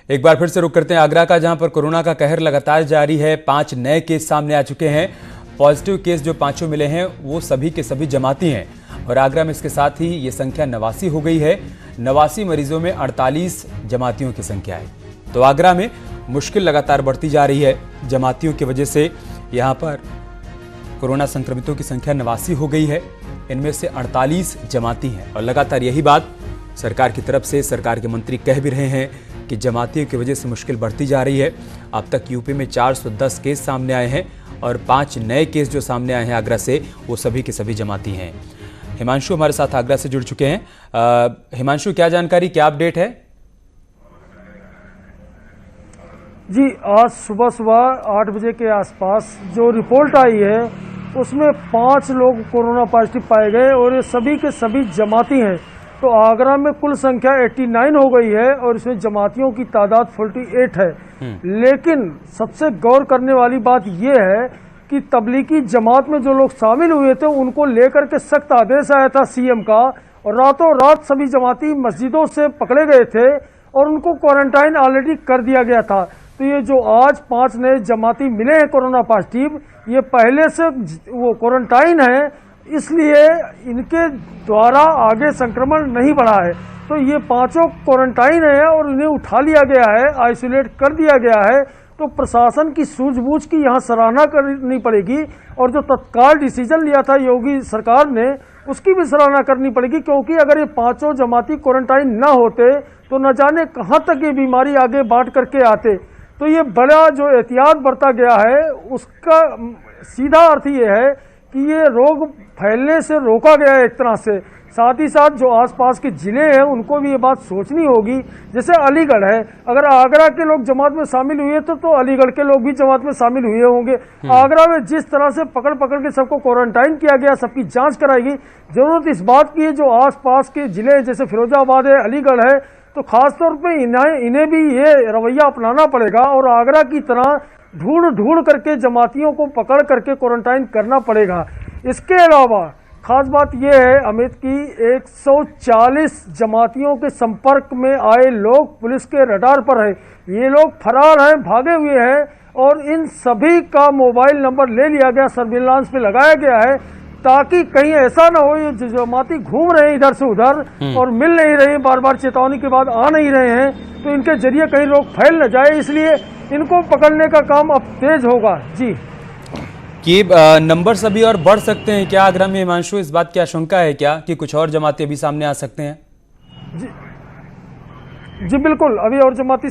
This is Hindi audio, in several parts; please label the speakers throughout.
Speaker 1: एक बार फिर से रुक करते हैं आगरा का, जहां पर कोरोना का कहर लगातार जारी है। 5 नए केस सामने आ चुके हैं। पॉजिटिव केस जो पांचों मिले हैं वो सभी के सभी जमाती हैं और आगरा में इसके साथ ही ये संख्या 89 हो गई है। 89 मरीजों में 48 जमातियों की संख्या है। तो आगरा में मुश्किल लगातार बढ़ती जा रही है। जमातियों की वजह से यहाँ पर कोरोना संक्रमितों की संख्या 89 हो गई है। इनमें से 48 जमाती हैं और लगातार यही बात सरकार की तरफ से सरकार के मंत्री कह भी रहे हैं कि जमातियों की वजह से मुश्किल बढ़ती जा रही है। अब तक यूपी में 410 केस सामने आए हैं और 5 नए केस जो सामने आए हैं आगरा से, वो सभी के सभी जमाती हैं। हिमांशु हमारे साथ आगरा से जुड़ चुके हैं। हिमांशु, क्या जानकारी, क्या अपडेट है?
Speaker 2: जी, आज सुबह 8 बजे के आसपास जो रिपोर्ट आई है उसमें 5 लोग कोरोना पॉजिटिव पाए गए और ये सभी के सभी जमाती हैं। तो आगरा में कुल संख्या 89 हो गई है और इसमें जमातियों की तादाद 48 है। लेकिन सबसे गौर करने वाली बात यह है कि तबलीगी जमात में जो लोग शामिल हुए थे उनको लेकर के सख्त आदेश आया था सीएम का और रातों रात सभी जमाती मस्जिदों से पकड़े गए थे और उनको क्वारंटाइन ऑलरेडी कर दिया गया था। तो ये जो आज 5 नए जमाती मिले हैं कोरोना पॉजिटिव, ये पहले से वो क्वारंटाइन है, इसलिए इनके द्वारा आगे संक्रमण नहीं बढ़ा है। तो ये 5 क्वारंटाइन है और इन्हें उठा लिया गया है, आइसोलेट कर दिया गया है। तो प्रशासन की सूझबूझ की यहाँ सराहना करनी पड़ेगी और जो तत्काल डिसीजन लिया था योगी सरकार ने उसकी भी सराहना करनी पड़ेगी, क्योंकि अगर ये 5 जमाती क्वारंटाइन न होते तो न जाने कहाँ तक ये बीमारी आगे बांट करके आते। तो ये बड़ा जो एहतियात बरता गया है उसका सीधा अर्थ ये है कि ये रोग फैलने से रोका गया है एक तरह से। साथ ही साथ जो आसपास के जिले हैं उनको भी ये बात सोचनी होगी। जैसे अलीगढ़ है, अगर आगरा के लोग जमात में शामिल हुए तो अलीगढ़ के लोग भी जमात में शामिल हुए होंगे। आगरा में जिस तरह से पकड़ पकड़ के सबको क्वारंटाइन किया गया, सबकी जांच कराएगी, जरूरत इस बात की है जो आसपास के जिले जैसे फिरोजाबाद है, अलीगढ़ है, तो खासतौर पे इन्हें भी ये रवैया अपनाना पड़ेगा और आगरा की तरह ढूंढ करके जमातियों को पकड़ करके क्वारंटाइन करना पड़ेगा। इसके अलावा खास बात यह है अमित की 140 जमातियों के संपर्क में आए लोग पुलिस के रडार पर है। ये लोग फरार हैं, भागे हुए हैं और इन सभी का मोबाइल नंबर ले लिया गया, सर्विलांस पे लगाया गया है ताकि कहीं ऐसा ना हो ये जमाती घूम रहे हैं इधर से उधर और मिल नहीं रहे हैं, बार बार चेतावनी के बाद आ नहीं रहे हैं, तो इनके जरिए कहीं रोग फैल न जाए, इसलिए इनको पकड़ने का काम अब तेज होगा। जी,
Speaker 1: कि नंबर सभी और बढ़ सकते हैं क्या आगरा में? हिमांशु, इस बात की आशंका है क्या कि कुछ और जमाती अभी सामने आ सकते हैं?
Speaker 2: जी बिल्कुल, अभी और जमाती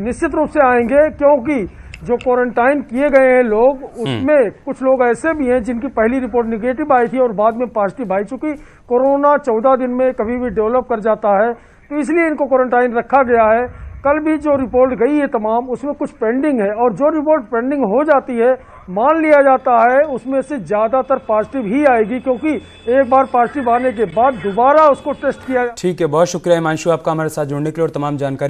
Speaker 2: निश्चित रूप से आएंगे, क्योंकि जो क्वारंटाइन किए गए हैं लोग उसमें कुछ लोग ऐसे भी हैं जिनकी पहली रिपोर्ट निगेटिव आई थी और बाद में पॉजिटिव आई। चूंकि कोरोना 14 दिन में कभी भी डेवलप कर जाता है तो इसलिए इनको क्वारंटाइन रखा गया है। कल भी जो रिपोर्ट गई है तमाम, उसमें कुछ पेंडिंग है और जो रिपोर्ट पेंडिंग हो जाती है मान लिया जाता है उसमें से ज्यादातर पॉजिटिव ही आएगी, क्योंकि एक बार पॉजिटिव आने के बाद दोबारा उसको टेस्ट किया।
Speaker 1: ठीक है, बहुत शुक्रिया हिमांशु आपका हमारे साथ जुड़ने के लिए और तमाम जानकारी